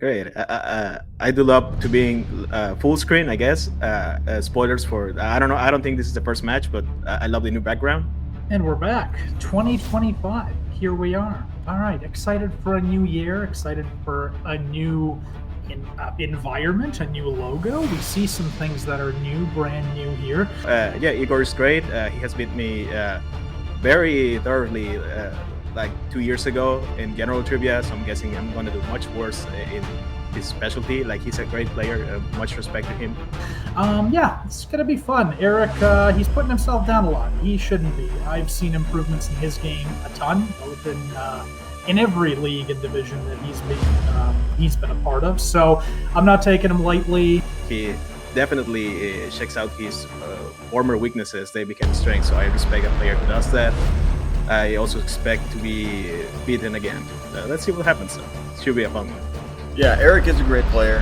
Great. I do love to being full screen, I guess. Spoilers for I don't know. I don't think this is the first match, but I love the new background. And we're back. 2025. Here we are. All right. Excited for a new year. Excited for a new environment, a new logo. We see some things that are new, brand new here. Yeah, Igor is great. He has beat me very thoroughly like 2 years ago in general trivia, so I'm guessing I'm going to do much worse in his specialty. Like, he's a great player. Much respect to him. Yeah, it's gonna be fun. Eric, he's putting himself down a lot. He shouldn't be. I've seen improvements in his game a ton, both in every league and division that he's been a part of. So I'm not taking him lightly. He definitely checks out his former weaknesses. They become strengths. So I respect a player who does that. I also expect to be beaten again. Let's see what happens. It should be a fun one. Yeah, Eric is a great player.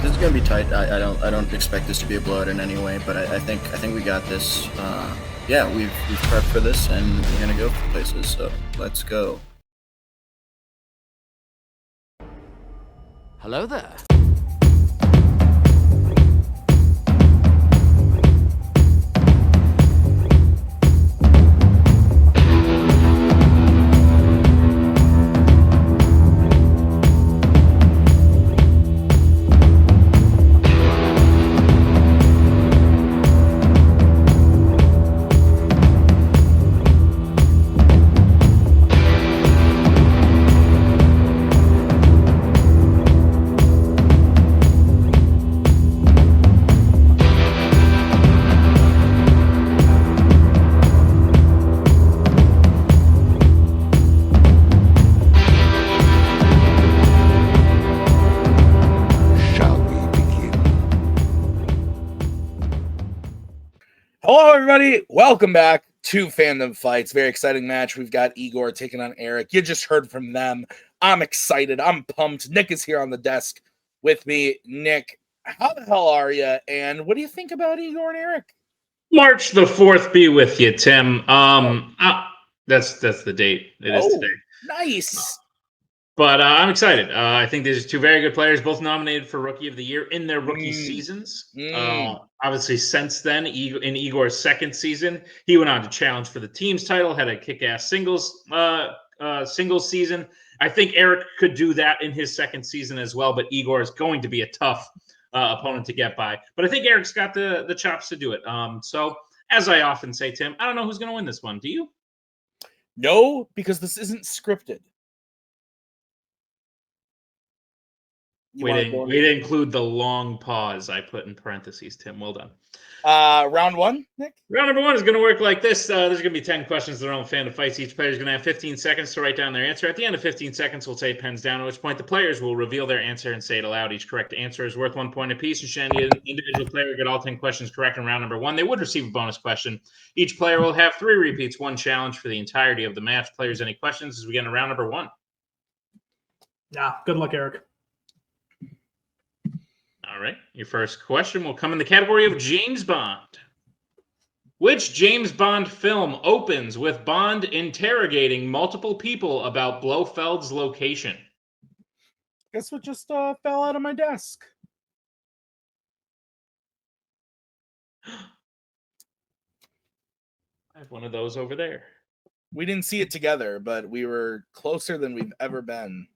This is gonna be tight. I don't expect this to be a blowout in any way, but I think we got this. Yeah, we've prepped for this, and we're gonna go for places. So let's go. Hello there. Hello, everybody. Welcome back to Fandom Fights. Very exciting match. We've got Igor taking on Eric. You just heard from them. I'm excited. I'm pumped. Nick is here on the desk with me. Nick, how the hell are you? And what do you think about Igor and Eric? March the 4th be with you, Tim. That's the date. It is today. Nice. But I'm excited. I think these are two very good players, both nominated for Rookie of the Year in their rookie seasons. Obviously, since then, in Igor's second season, he went on to challenge for the team's title, had a kick-ass singles season. I think Eric could do that in his second season as well, but Igor is going to be a tough opponent to get by. But I think Eric's got the chops to do it. So, as I often say, Tim, I don't know who's going to win this one. Do you? No, because this isn't scripted. Way to include the long pause I put in parentheses, Tim. Well done. Round one, Nick? Round number one is going to work like this. There's going to be 10 questions that are on Fandom Fights. Each player is going to have 15 seconds to write down their answer. At the end of 15 seconds, we'll say pens down, at which point the players will reveal their answer and say it aloud. Each correct answer is worth 1 point apiece. And should any individual player get all 10 questions correct in round number one, they would receive a bonus question. Each player will have 3 repeats, 1 challenge for the entirety of the match. Players, any questions as we get into round number one? Nah, good luck, Eric. All right. Your first question will come in the category of James Bond. Which James Bond film opens with Bond interrogating multiple people about Blofeld's location? Guess what just fell out of my desk? I have one of those over there. We didn't see it together, but we were closer than we've ever been.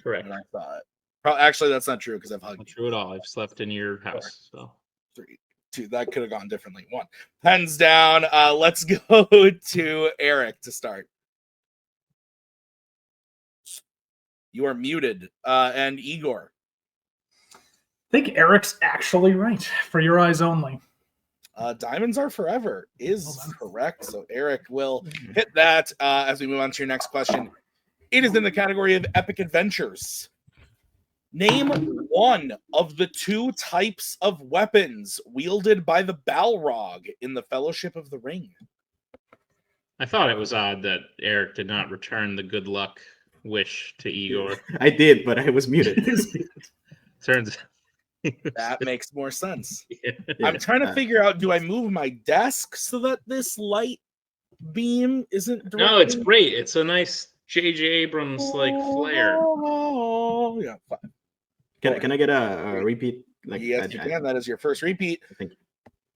Correct. I thought. Actually, that's not true because I've hugged. Not true at all. I've slept in your house. 4, 3, 2. That could have gone differently. 1. Pens down. Let's go to Eric to start. You are muted. And Igor. I think Eric's actually right. For your eyes only. Diamonds Are Forever is correct. So Eric will hit that as we move on to your next question. It is in the category of epic adventures. Name one of the 2 types of weapons wielded by the Balrog in the Fellowship of the Ring. I thought it was odd that Eric did not return the good luck wish to Igor. I did, but I was muted. Turns That makes more sense. Yeah. I'm trying to figure out, do I move my desk so that this light beam isn't directly... No, it's great. It's a nice J.J. Abrams like flare. Oh, yeah, fine. Can I get a repeat? Yes, you can. That is your first repeat. Thank you.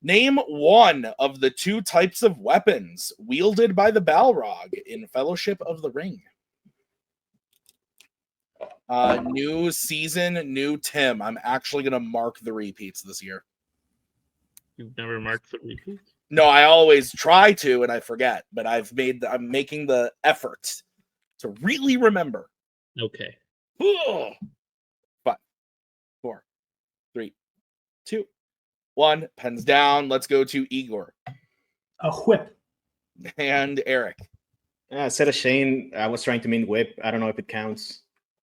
Name one of the 2 types of weapons wielded by the Balrog in Fellowship of the Ring. New season, new Tim. I'm actually going to mark the repeats this year. You've never marked the repeats? No, I always try to, and I forget. But I'm making the effort to really remember. Okay. 5, 4, 3, 2, 1. Pens down. Let's go to Igor A whip. and Eric. Instead of Shane, I was trying to mean whip. I don't know if it counts.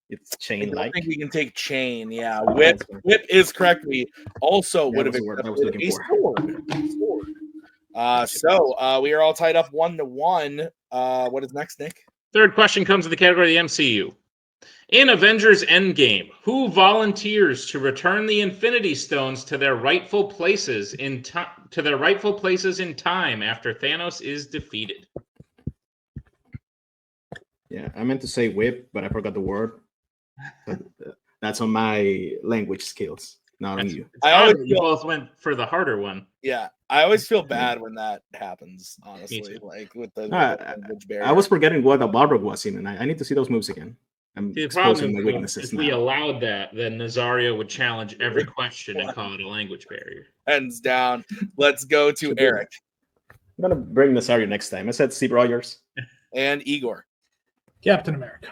It's I chain don't like. think we can take chain. Yeah, whip is correct. We also would have I was looking for. sword. So we are all tied up 1-1. What is next, Nick? Third question comes in the category of the MCU. In Avengers Endgame, who volunteers to return the Infinity Stones to their rightful places in time after Thanos is defeated? Yeah, I meant to say whip, but I forgot the word. That's on my language skills, not on you. You both went for the harder one. Yeah, I always feel bad when that happens. Honestly, like with the language barrier. I was forgetting what a Balrog was in, and I need to see those moves again. I'm exposing my weaknesses if now. we allowed that, then Nazario would challenge every question and call it a language barrier. Hands down. Let's go to Eric. I'm gonna bring Nazario next time. I said Steve Rogers and Igor. Captain America.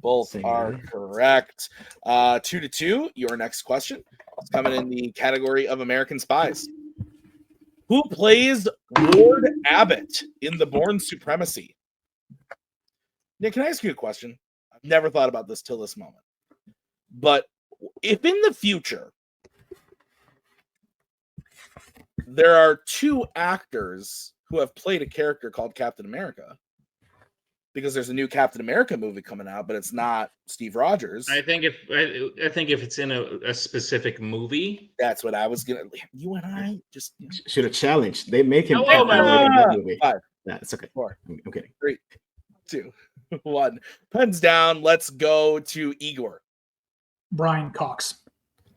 Both are correct. 2-2. Your next question is coming in the category of American Spies. Who plays Lord Abbott in The Bourne Supremacy? Nick, can I ask you a question? I've never thought about this till this moment. But if in the future there are 2 actors who have played a character called Captain America, because there's a new Captain America movie coming out, but it's not Steve Rogers. I think if it's in a specific movie, that's what I was gonna. You and I just should have challenged. They make him in that movie. 5. Yeah, it's okay. 4. I'm kidding. 3, 2, 1. Pens down. Let's go to Igor. Brian Cox.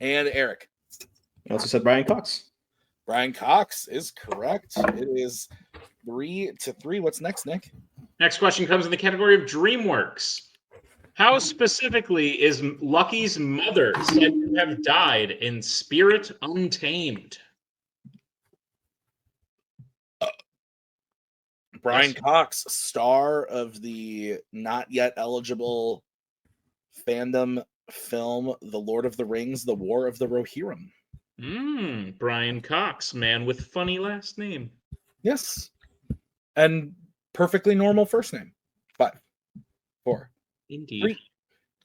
And Eric. I also said Brian Cox. Brian Cox is correct. It is 3-3. What's next, Nick? Next question comes in the category of DreamWorks. How specifically is Lucky's mother said to have died in Spirit Untamed? Brian Cox, star of the not yet eligible fandom film The Lord of the Rings, The War of the Rohirrim. Brian Cox, man with funny last name. Yes. And perfectly normal first name. 5, 4, Indeed. 3,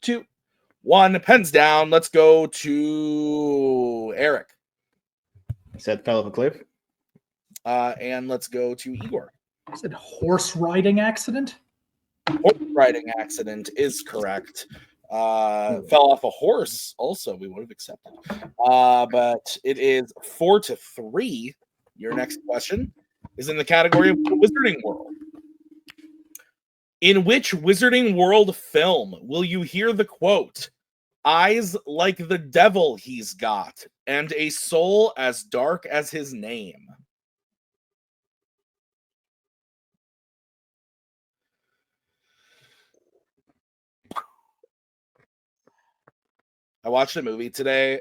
2, 1. Pens down. Let's go to Eric. I said fell off a cliff. And let's go to Igor. I said horse riding accident. Horse riding accident is correct. Fell off a horse. Also, we would have accepted. But it is 4-3. Your next question is in the category of Wizarding World. In which Wizarding World film will you hear the quote, "Eyes like the devil he's got, and a soul as dark as his name"? I watched a movie today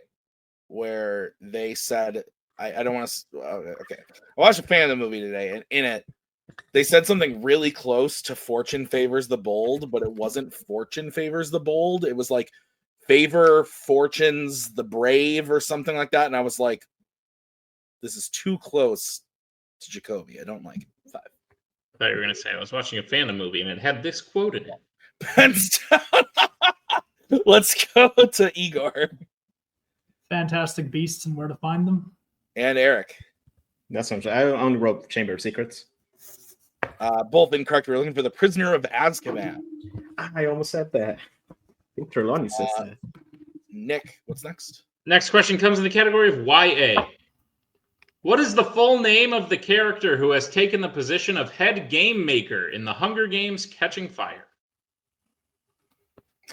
where they said, I don't want to, okay. I watched a Fandom movie today, and in it, they said something really close to Fortune Favors the Bold, but it wasn't Fortune Favors the Bold. It was like Favor Fortunes the Brave or something like that. And I was like, this is too close to Jacoby. I don't like it. 5. I thought you were going to say I was watching a Fandom movie and it had this quote in it. Pens down. Let's go to Igor. Fantastic Beasts and Where to Find Them. And Eric. That's what I only wrote Chamber of Secrets. Both incorrect. We're looking for The Prisoner of Azkaban. I almost said that. I think Trelawney says that. Nick, what's next? Next question comes in the category of YA. What is the full name of the character who has taken the position of head game maker in the Hunger Games Catching Fire?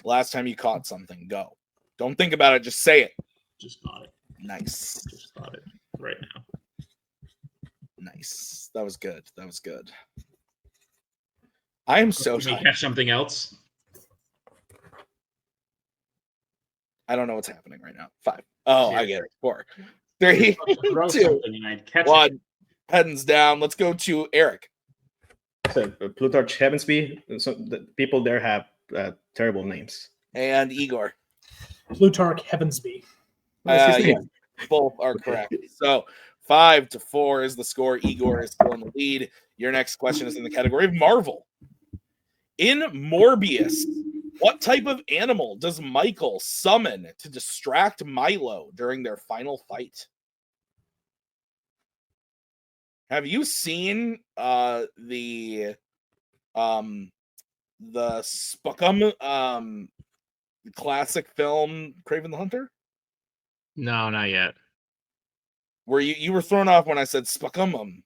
Last time you caught something, go. Don't think about it. Just say it. Just got it. Nice. Just got it right now. Nice. That was good. That was good. I am so Can we tired. catch something else? I don't know what's happening right now. 5. Oh, Yeah. I get it. 4, 3, Throw 2, something and I'd catch 1. it. Headings down. Let's go to Eric. So, Plutarch Heavensby. So the people there have terrible names. And Igor. Plutarch Heavensby. What's his Yeah, name? both are correct. So 5-4 is the score. Igor is still in the lead. Your next question is in the category of Marvel. In Morbius, what type of animal does Michael summon to distract Milo during their final fight? Have you seen the Spookum classic film Kraven the Hunter? No, not yet. Where you were thrown off when I said Spookum.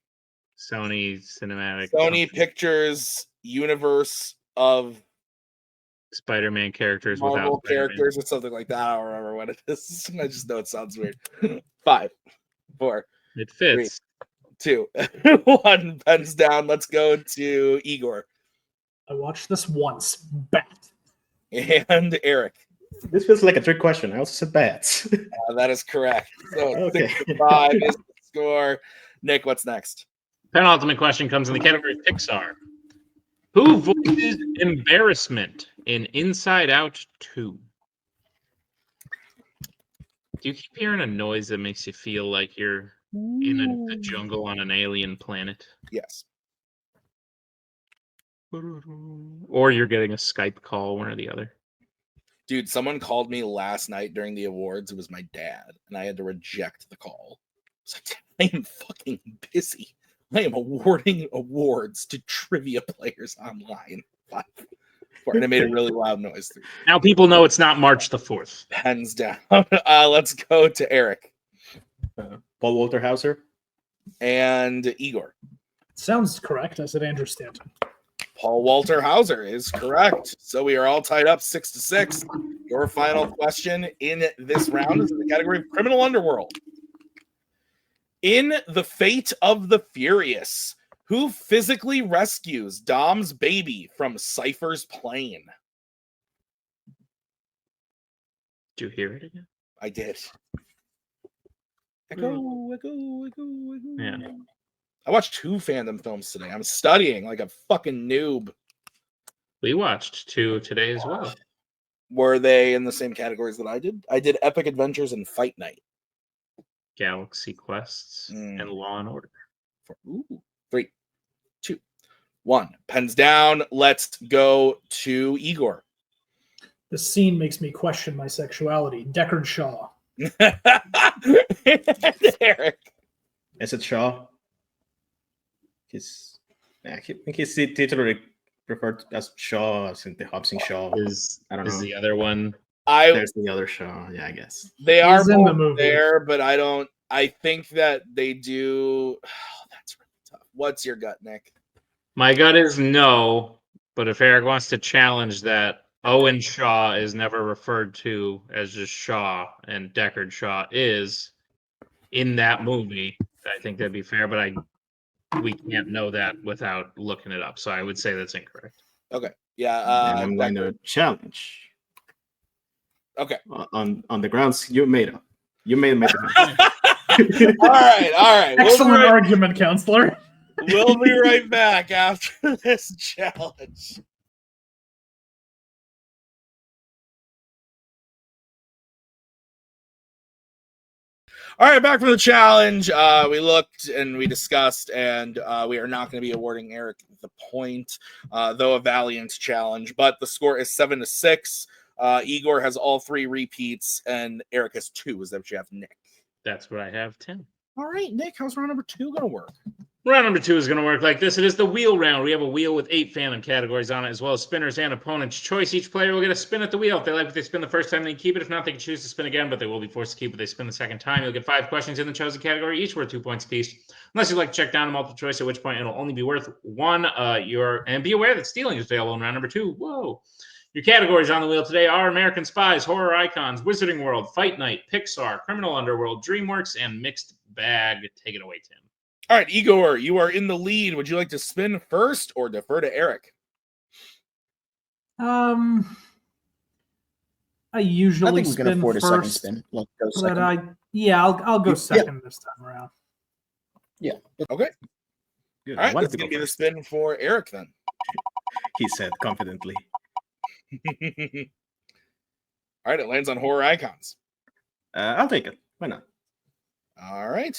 Sony Cinematic. Sony Pictures universe of Spider-Man characters Marvel without Spider-Man. characters or something like that. I don't remember what it is. I just know it sounds weird. 5, 4, It fits. 2, 1. Pens down. Let's go to Igor I watched this once. Bat. and Eric. This feels like a trick question. I also said bats. That is correct. So Okay. 6-5 is the score. Nick, what's next? Penultimate question comes in the category of Pixar. Who voices embarrassment in Inside Out 2? Do you keep hearing a noise that makes you feel like you're in a jungle on an alien planet? Yes. Or you're getting a Skype call, one or the other. Dude, someone called me last night during the awards. It was my dad, and I had to reject the call. I was like, I am fucking busy. I am awarding awards to trivia players online. 5, 4. And it made a really loud noise. Now people know it's not March the 4th. Hands down. Let's go to Eric Paul Walter Hauser. and Igor. Sounds correct. I said Andrew Stanton. Paul Walter Hauser is correct. So we are all tied up 6-6. Your final question in this round is in the category of Criminal Underworld. In The Fate of the Furious, who physically rescues Dom's baby from Cypher's plane? Did you hear it again? I did. Echo. Yeah. I watched 2 fandom films today. I'm studying like a fucking noob. We watched 2 today as well. Were they in the same categories that I did? I did Epic Adventures and Fight Night. Galaxy Quests and Law and Order. 3, 2, 1. Pens down. Let's go to Igor. This scene makes me question my sexuality. Deckard Shaw. Eric. Is it Shaw? I think he's titularly referred to as Shaw, as in the Hobbsing Shaw. I don't know. Is the other one? There's the other Shaw. Yeah, I guess. They are He's in the both movie. there, but I think that they do. Oh, that's really tough. What's your gut, Nick? My gut is no, but if Eric wants to challenge that, Owen Shaw is never referred to as just Shaw, and Deckard Shaw is in that movie. I think that'd be fair, but we can't know that without looking it up. So I would say that's incorrect. Okay. Yeah. And I'm going to challenge. Okay. On the grounds you made up. You made it. All right. Excellent argument, counselor. We'll be right back after this challenge. All right, back from the challenge. We looked and we discussed, and we are not going to be awarding Eric the point, though a valiant challenge. But the score is 7-6. Igor has all 3 repeats, and Eric has 2. Is that what you have, Nick? That's what I have, 10. All right, Nick, how's round number 2 going to work? Round number 2 is going to work like this. It is the wheel round. We have a wheel with 8 fandom categories on it, as well as spinners and opponent's choice. Each player will get a spin at the wheel. If they like what they spin the first time, they keep it. If not, they can choose to spin again, but they will be forced to keep what they spin the second time. You'll get 5 questions in the chosen category, each worth 2 points apiece. Unless you'd like to check down a multiple choice, at which point it'll only be worth 1. And be aware that stealing is available in round number 2. Whoa. Your categories on the wheel today are American Spies, Horror Icons, Wizarding World, Fight Night, Pixar, Criminal Underworld, DreamWorks, and Mixed Bag. Take it away, Tim. All right, Igor, you are in the lead. Would you like to spin first or defer to Eric? I usually I think we can spin afford a first, second spin. Let's go but second. I'll go second this time around. Okay. Good. All I right, wanted that's to going go to be the first, spin for Eric then. he said confidently. All right, it lands on Horror Icons. I'll take it. Why not? All right.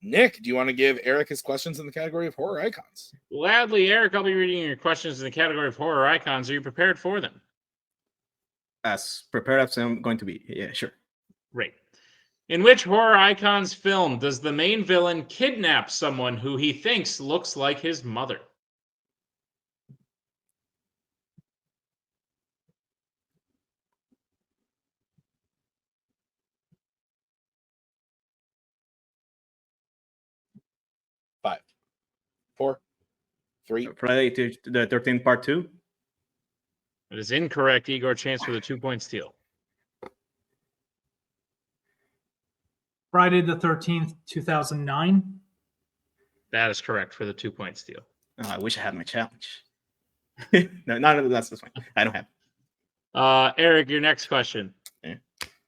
Nick, do you want to give Eric his questions in the category of Horror Icons? Gladly, Eric, I'll be reading your questions in the category of Horror Icons. Are you prepared for them? As prepared as I'm going to be. Yeah, sure. Great. In which Horror Icons film does the main villain kidnap someone who he thinks looks like his mother? Five, 4, 3. Friday the 13th part 2. It is incorrect. Igor, chance for the 2-point steal. Friday the 13th, 2009. That is correct for the 2-point steal. Oh, I wish I had my challenge. No, that's this one. I don't have. Eric, your next question. Yeah.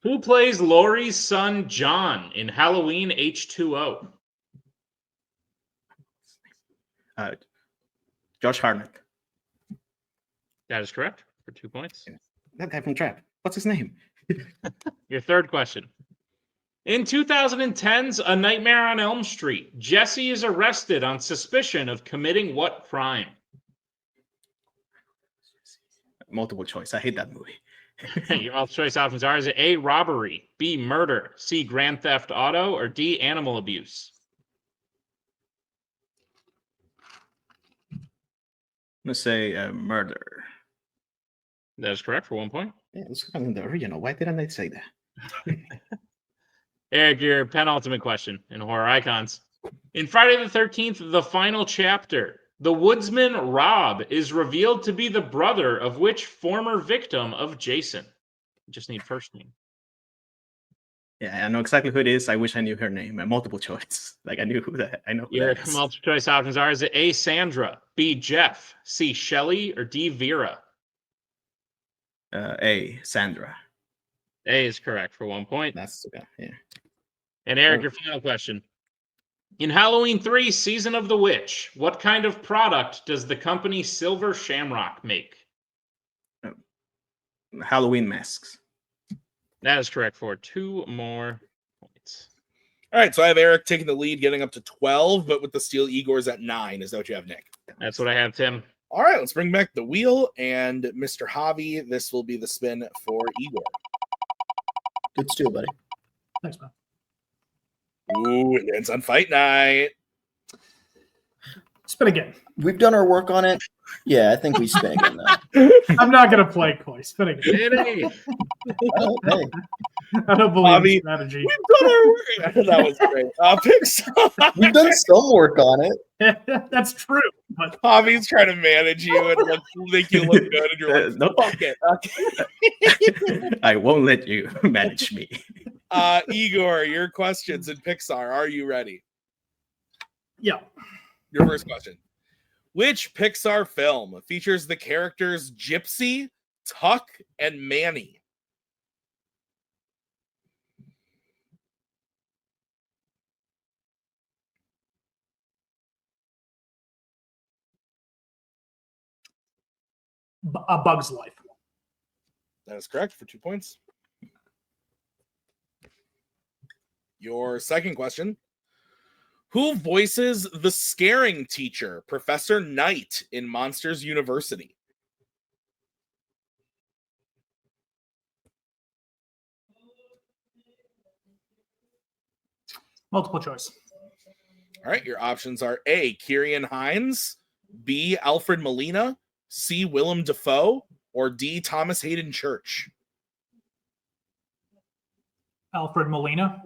Who plays Laurie's son John in Halloween H2O? Josh Hartnett. That is correct for 2 points. That guy from Trap. What's his name? Your third question. In 2010's A Nightmare on Elm Street, Jesse is arrested on suspicion of committing what crime? Multiple choice. I hate that movie. Your multiple choice options are: is it A, robbery, B, murder, C, grand theft auto, or D, animal abuse? I'm gonna say murder. That is correct for 1 point. Yeah, it's kind of the original. Why didn't I say that? Eric, your penultimate question in Horror Icons. In Friday the 13th, the final chapter, the woodsman Rob is revealed to be the brother of which former victim of Jason? You just need first name. Yeah, I know exactly who it is. I wish I knew her name. Multiple choice. Like I knew who that. I know who Your that is. multiple choice options are: is it A, Sandra, B, Jeff, C, Shelley, or D, Vera? A, Sandra. A is correct for 1 point. That's okay. Yeah. And Eric, your final question. In Halloween 3, Season of the Witch, what kind of product does the company Silver Shamrock make? Halloween masks. That is correct for 2 more points. All right, so I have Eric taking the lead, getting up to 12, but with the steal, Igor's at 9. Is that what you have, Nick? That's what I have, Tim. All right, let's bring back the wheel, and Mr. Javi, this will be the spin for Igor. Good steal, buddy. Thanks, man. Ooh, it ends on Fight Night. Spin again. We've done our work on it. Yeah, I think we spin again now. I'm not going to play coy. Spin again. Hey. Oh, hey. I don't believe Bobby, in strategy. We've done our work. That was great. Pixar. We've done some work on it. That's true. But Javi's trying to manage you and make you look good, and you're like, Nope. fuck it. Okay. I won't let you manage me. Igor, your questions in Pixar. Are you ready? yeah, Your first question. Which Pixar film features the characters Gypsy, Tuck, and Manny? A Bug's Life. That is correct for 2 points. Your second question. Who voices the scaring teacher, Professor Knight, in Monsters University? Multiple choice. All right, your options are A, Kieran Hines, B, Alfred Molina, C, Willem Dafoe, or D, Thomas Hayden Church. Alfred Molina.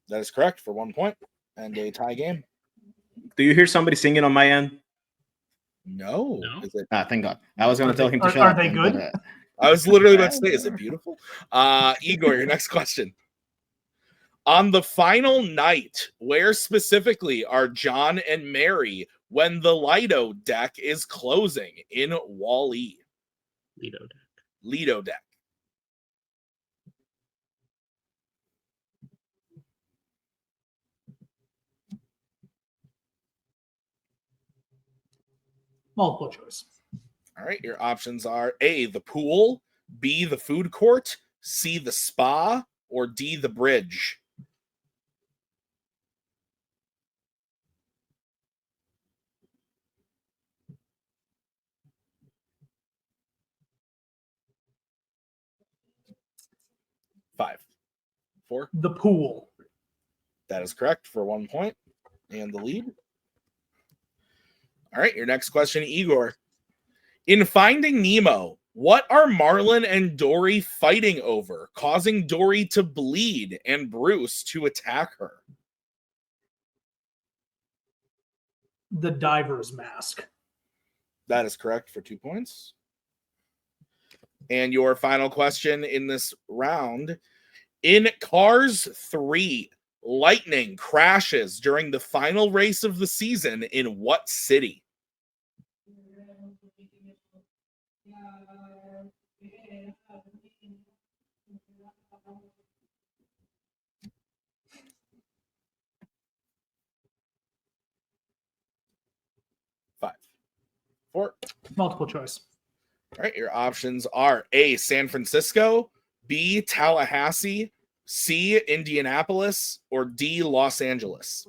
That is correct for 1 point and a tie game. Do you hear somebody singing on my end? No. No? Is it? Thank God. I was going to tell him to shut Are up. they then, good? but, I was literally about to say, is it beautiful? Igor, your next question. On the final night, where specifically are John and Mary when the Lido deck is closing in Wall-E? Lido deck. Multiple choice. All right, your options are A, the pool, B, the food court, C, the spa, or D, the bridge. Five, four. The pool. That is correct for 1 point and the lead. All right, your next question, Igor. In Finding Nemo, what are Marlin and Dory fighting over, causing Dory to bleed and Bruce to attack her? The diver's mask. That is correct for 2 points. And your final question in this round. In Cars 3, lightning crashes during the final race of the season in what city? Five, four. Multiple choice. All right, your options are A, San Francisco, B, Tallahassee, C, Indianapolis, or D, Los Angeles.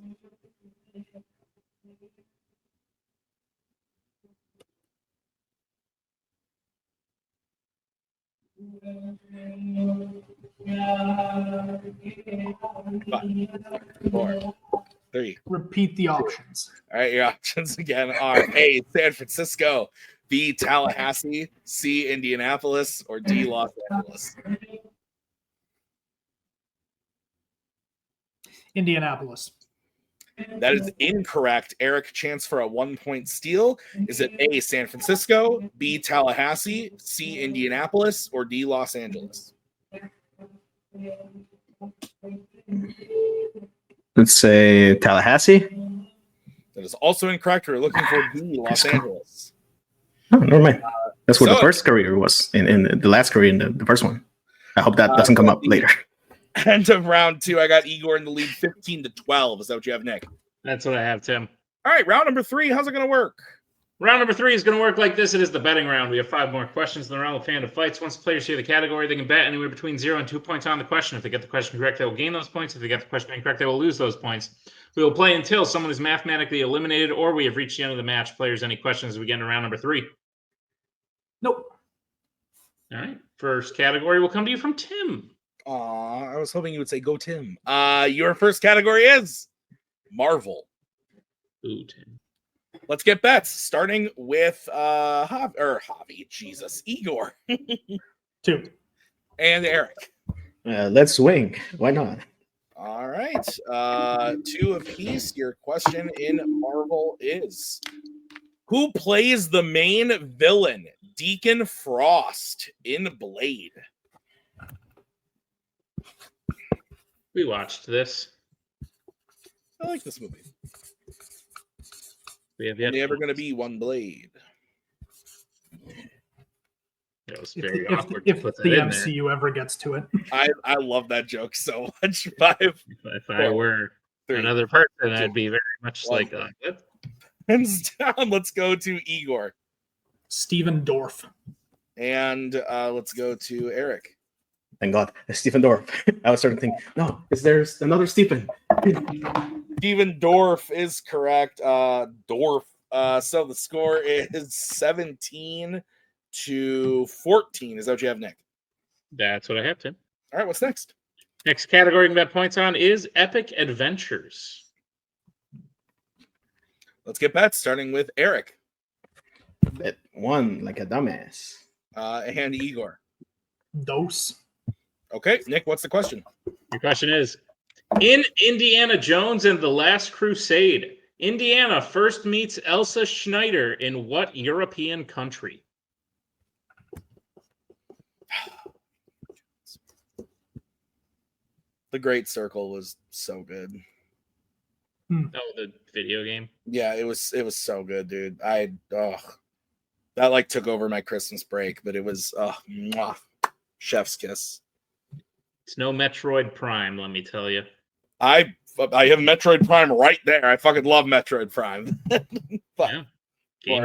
Five, four, three. Repeat the options. All right, your options again are A, San Francisco, B, Tallahassee, C, Indianapolis, or D, Los Angeles. Indianapolis. That is incorrect. Erick, chance for a 1 point steal. Is it A, San Francisco, B, Tallahassee, C, Indianapolis, or D, Los Angeles? let's say Tallahassee. That is also incorrect. We're looking for D, Los Angeles. Oh, never mind. That's where So- the first career was, in the last career, in the first one. I hope that doesn't come up later. End of round two. I got Igor in the lead 15-12. Is that what you have, Nick? That's what I have, Tim. All right, round number three. How's it going to work? Round number 3 is going to work like this. It is the betting round. We have 5 more questions in the round of Fandom Fights. Once the players hear the category, they can bet anywhere between 0 and 2 points on the question. If they get the question correct, they will gain those points. If they get the question incorrect, they will lose those points. We will play until someone is mathematically eliminated or we have reached the end of the match. Players, any questions as we get into round number 3? Nope. All right. First category will come to you from Tim. Aw, I was hoping you would say go Tim. Your first category is Marvel. Ooh, Tim. Let's get bets, starting with Javi, Jesus, Igor, 2. and Erick. Let's swing. Why not? All right, 2 apiece. Your question in Marvel is: who plays the main villain, Deacon Frost, in Blade? We watched this. I like this movie. We have yet. Never gonna be one Blade. It was very If awkward the to put that in there. MCU ever gets to it. I love that joke so much. 5, If I were 3, another person, I'd be very much like, what? hands down. Let's go to Igor, Steven Dorff. and let's go to Erick. Thank God. Stephen Dorff. I was starting to think, no, is there another Stephen? Steven Dorff is correct. Dorff. So the score is 17-14. Is that what you have, Nick? That's what I have, Tim. All right, what's next? Next category you can bet points on is Epic Adventures. Let's get bets, starting with Erick Bet one like a dumbass. and Igor. Dose. Okay, Nick, what's the question? Your question is, in Indiana Jones and the Last Crusade, Indiana first meets Elsa Schneider in what European country? The Great Circle was so good. Oh, the video game. Yeah, it was so good, dude. That like took over my Christmas break, but it was mwah, chef's kiss. It's no Metroid Prime, let me tell you. I have Metroid Prime right there. I fucking love Metroid Prime. Yeah. Four,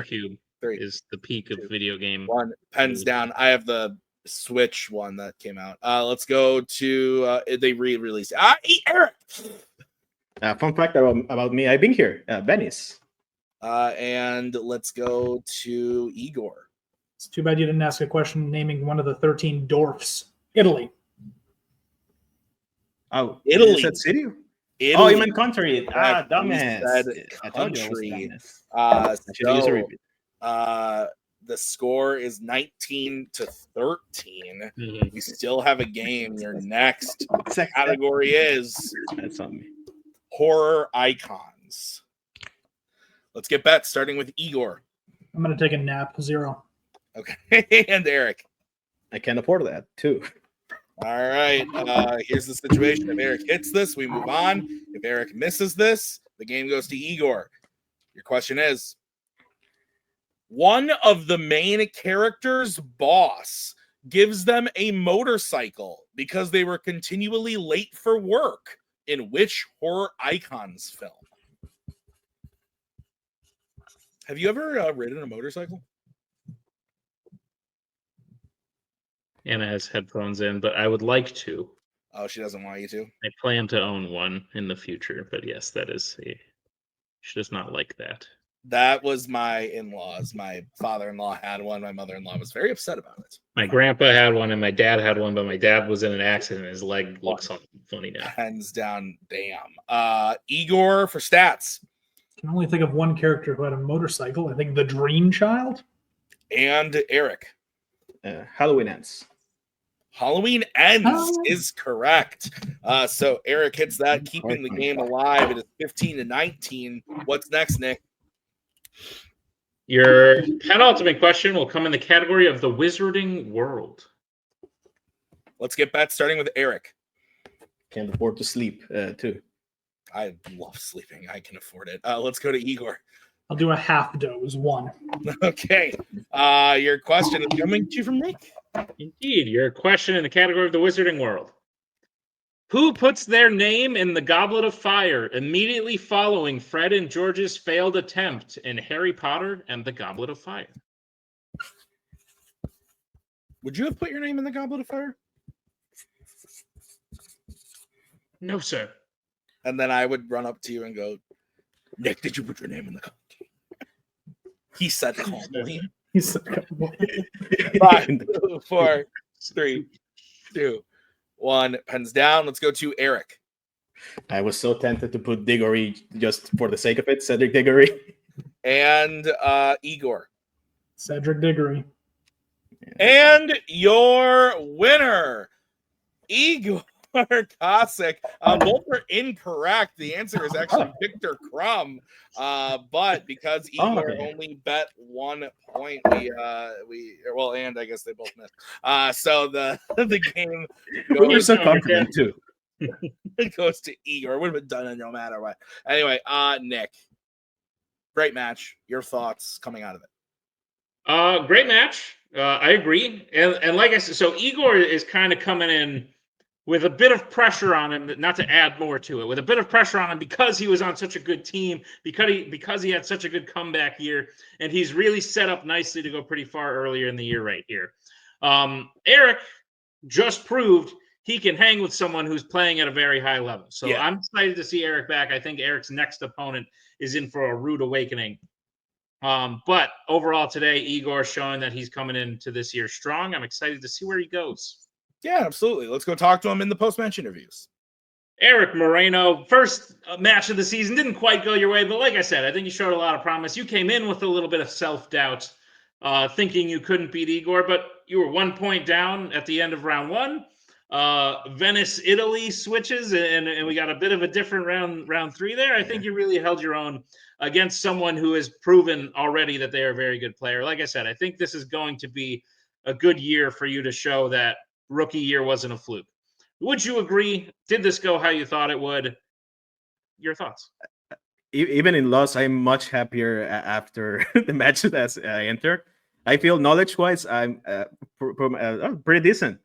GameCube three, is the peak of video game. one. Pens down. I have the Switch one that came out. Let's go to they re-released. Eric. Fun fact about me: I've been here, Venice. And let's go to Igor. It's too bad you didn't ask a question naming one of the 13 dwarfs. Italy. Oh, Italy. You said city? Italy. Oh, you meant country. Correct. Dumbass. You said I told you I was country. dumbass. I should use a So repeat. the score is 19-13. Mhm. You still have a game. Your next category is That's on me. horror icons. Let's get bets, starting with Igor. I'm going to take a nap. 0. Okay, and Eric. I can't afford that too. All right. Here's the situation. If Eric hits this, we move on. If Eric misses this, the game goes to Igor. Your question is, one of the main characters' boss gives them a motorcycle because they were continually late for work. In which horror icons film? Have you ever ridden a motorcycle? Anna has headphones in, but I would like to. Oh, she doesn't want you to. I plan to own one in the future, but yes, that is she does not like that. That was my in-laws. My father-in-law had one. My mother-in-law was very upset about it. My grandpa had one and my dad had one, but my dad was in an accident and his leg looks funny now. Hands down, damn. Igor for stats. I can only think of one character who had a motorcycle. I think the Dream Child. And Eric. Halloween Ends. Halloween Ends Oh. is correct. So Eric hits that, keeping the game alive. It is 15-19. What's next, Nick? Your penultimate question will come in the category of the Wizarding World. Let's get bets, starting with Eric. Can't afford to sleep too. I love sleeping. I can afford it. Let's go to Igor. I'll do a half doze. 1. Okay. Your question is coming to you from Nick. Indeed, your question in the category of the Wizarding World. Who puts their name in the Goblet of Fire immediately following Fred and George's failed attempt in Harry Potter and the Goblet of Fire? Would you have put your name in the Goblet of Fire? No, sir. And then I would run up to you and go, Nick, did you put your name in the Goblet? He said calmly. He said, 5, 4, 3, 2, 1. Pens down. Let's go to Eric. I was so tempted to put Diggory just for the sake of it, Cedric Diggory. And Igor. Cedric Diggory. And your winner, Igor Kasic. Both were incorrect. The answer is actually Victor Crumb. But because Igor only bet 1 point, and I guess they both missed. So the game We were so confident too. it goes to Igor. Would have been done no matter what. Anyway, Nick. Great match. Your thoughts coming out of it? Great match. I agree. And like I said, so Igor is kind of coming in with a bit of pressure on him, not to add more to it, with a bit of pressure on him because he was on such a good team, because he had such a good comeback year, and he's really set up nicely to go pretty far earlier in the year right here. Eric just proved he can hang with someone who's playing at a very high level. So yeah. I'm excited to see Eric back. I think Eric's next opponent is in for a rude awakening. But overall today, Igor showing that he's coming into this year strong. I'm excited to see where he goes. Yeah, absolutely. Let's go talk to him in the post-match interviews. Erick Moreno, first match of the season, didn't quite go your way, but like I said, I think you showed a lot of promise. You came in with a little bit of self-doubt, thinking you couldn't beat Igor, but you were 1 point down at the end of round 1. Venice, Italy switches, and we got a bit of a different round 3 there. I think you really held your own against someone who has proven already that they are a very good player. Like I said, I think this is going to be a good year for you to show that rookie year wasn't a fluke. Would you agree? Did this go how you thought it would? Your thoughts? Even in loss, I'm much happier after the match that I entered. I feel knowledge-wise, I'm pretty decent.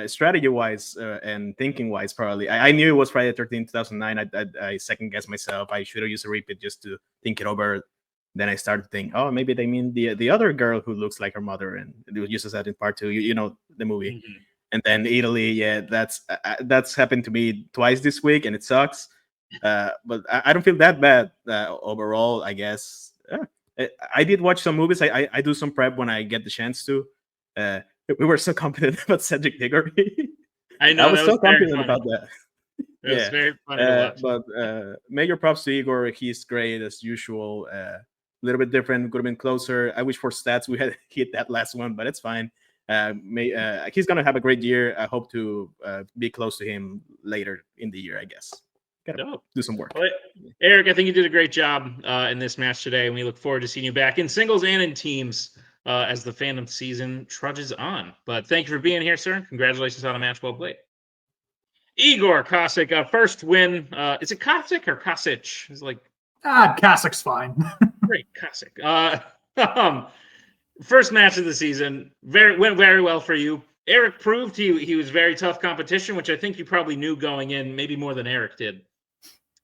Strategy-wise and thinking-wise, probably. I knew it was Friday 13, 2009. I second-guessed myself. I should have used a repeat just to think it over. Then I started to think, oh, maybe they mean the other girl who looks like her mother, and it uses that in part 2. You know the movie. Mm-hmm. And then Italy, yeah, that's happened to me twice this week, and it sucks. But I don't feel that bad overall, I guess. I did watch some movies. I do some prep when I get the chance to. We were so confident about Cedric Diggory. I know. I was so confident about that. It was very funny to watch. But major props to Igor. He's great as usual. A little bit different. Could have been closer. I wish for stats we had hit that last one, but it's fine. He's gonna have a great year. I hope to be close to him later in the year, I guess. Gotta do some work. Well, Erick, I think you did a great job in this match today, and we look forward to seeing you back in singles and in teams as the fandom season trudges on. But thank you for being here, sir. Congratulations on a match well played. Igor Kasic, first win. Is it Kasic or Kasic? It's like Kasic's fine. Great, Kasic. First match of the season, went very well for you. Erick proved he was very tough competition, which I think you probably knew going in, maybe more than Erick did.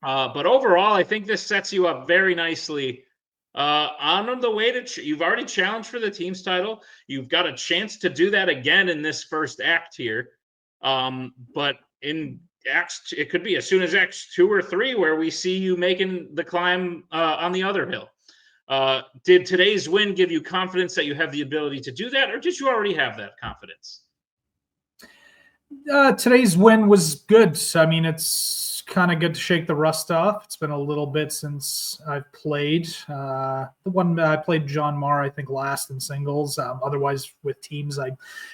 But overall, I think this sets you up very nicely on the way to. You've already challenged for the team's title. You've got a chance to do that again in this first act here. But in acts, it could be as soon as acts 2 or 3 where we see you making the climb on the other hill. Did today's win give you confidence that you have the ability to do that, or did you already have that confidence? Today's win was good. I mean, it's kind of good to shake the rust off. It's been a little bit since I've played. The one I played John Marr, I think, last in singles. Otherwise, with teams, I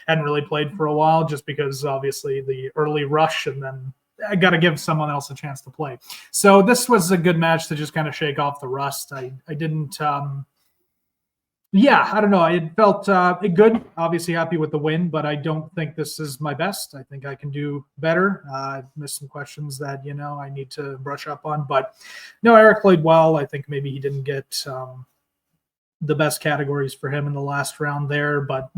hadn't really played for a while, just because obviously the early rush, and then I got to give someone else a chance to play. So this was a good match to just kind of shake off the rust. I didn't. I don't know. It felt good. Obviously happy with the win, but I don't think this is my best. I think I can do better. I've missed some questions that, I need to brush up on. But no, Erick played well. I think maybe he didn't get the best categories for him in the last round there. But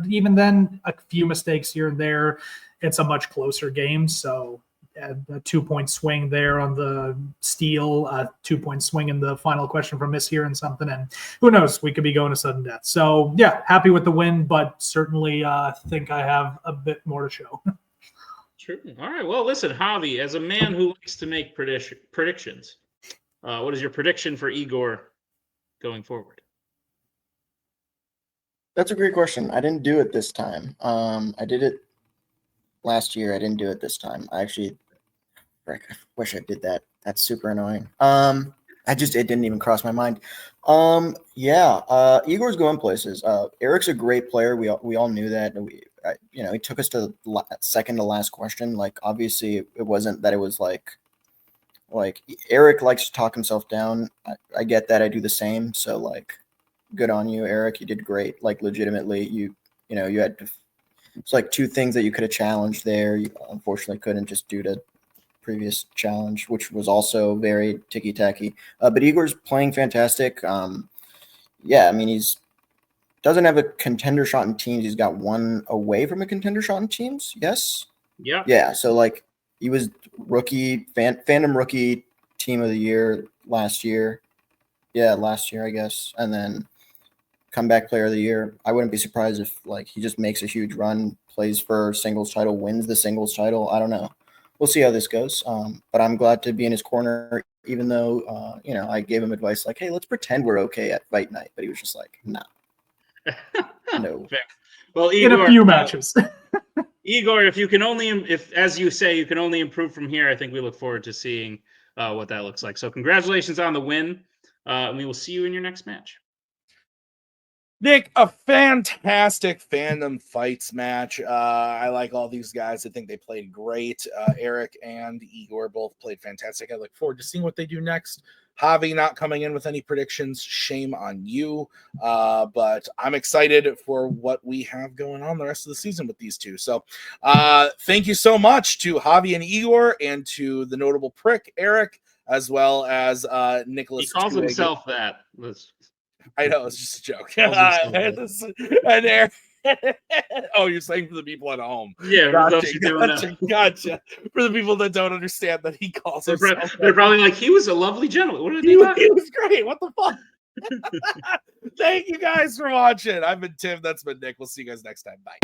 even then, a few mistakes here and there. It's a much closer game. So a 2-point swing there on the steal, a 2-point swing in the final question from Miss here and something. And who knows, we could be going to sudden death. So yeah, happy with the win, but certainly think I have a bit more to show. True. All right. Well, listen, Javi, as a man who likes to make predictions, what is your prediction for Igor going forward? That's a great question. I didn't do it this time. I did it last year. I didn't do it this time. I wish I did that. That's super annoying. It didn't even cross my mind. Igor's going places. Erick's a great player. We all knew that. He took us to second to last question. Like, obviously it wasn't that it was like Erick likes to talk himself down. I get that. I do the same. So like, good on you, Erick. You did great. Like, legitimately, you had to. It's like 2 things that you could have challenged there. You unfortunately couldn't, just due to previous challenge, which was also very ticky-tacky. But Igor's playing fantastic. I mean, he's doesn't have a contender shot in teams. He's got 1 away from a contender shot in teams. Yes? Yeah. Yeah, so like he was rookie, Fandom Rookie Team of the Year last year. Yeah, last year, I guess. And then Comeback Player of the Year. I wouldn't be surprised if like he just makes a huge run, plays for singles title, wins the singles title. I don't know. We'll see how this goes. But I'm glad to be in his corner, even though I gave him advice like, hey, let's pretend we're okay at fight night. But he was just like, nah. No. Fair. Well, Igor, in a few matches. Igor, if as you say, you can only improve from here, I think we look forward to seeing what that looks like. So congratulations on the win. And we will see you in your next match. Nick, a fantastic Fandom Fights match. I like all these guys. I think they played great. Erick and Igor both played fantastic. I look forward to seeing what they do next. Javi not coming in with any predictions. Shame on you. But I'm excited for what we have going on the rest of the season with these two. So thank you so much to Javi and Igor and to the notable prick, Erick, as well as Nicholas. He calls himself that. I know, it's just a joke. And Eric, oh, you're saying for the people at home. Yeah, Gotcha. For the people that don't understand that he calls himself. They're probably like, he was a lovely gentleman. What did He was great. What the fuck? Thank you guys for watching. I've been Tim. That's been Nick. We'll see you guys next time. Bye.